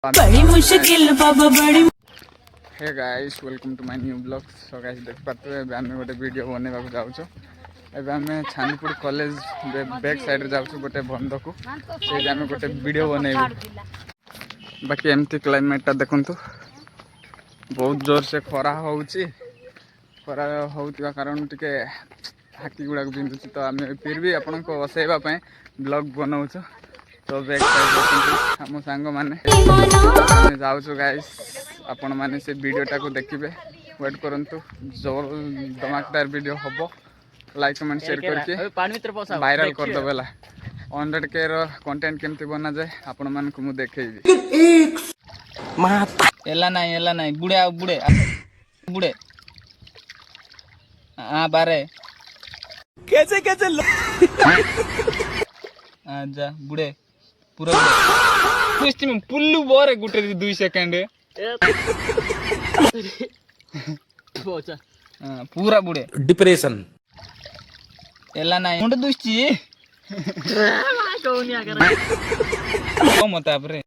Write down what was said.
बड़ी मुश्किल बाबा बड़ी। Hey guys welcome to my new blog. So guys देख पाते हैं आम गोटे वीडियो बनवा जाऊँ। एवं आम छानीपुर कॉलेज बैक साइड जाऊँ गोटे बंध को से आम गोटे वीडियो बनइबू। बाकी एमती क्लाइमेटा देखु बहुत जोर से खरा खरा होता कारण टिके हाथी गुड़ाक बिंधुची तो आम फिर भी आपण को बसैवाई ब्लॉग बनाऊ। तो बैक साइड आम सांग मैंने जाऊँ गाइस आपण मैंने से वीडियोटा को देखिए वेट करंतु जोर धमाकेदार वीडियो हम लाइक कमेंट शेयर करके वायरल कर दे बेला 100K कंटेंट केमती बना जाए आपण मान को मु देखेबी। एला नहीं बुड़े आ बुड़े बुड़े हां बारे कैसे कैसे जा बुड़े पूरा बुड़े में पुल्लू बोरे गुटे 2 सेकंड पूरा बुड़े डिप्रेशन एला नहीं मुंड दुष्ची मत आपरे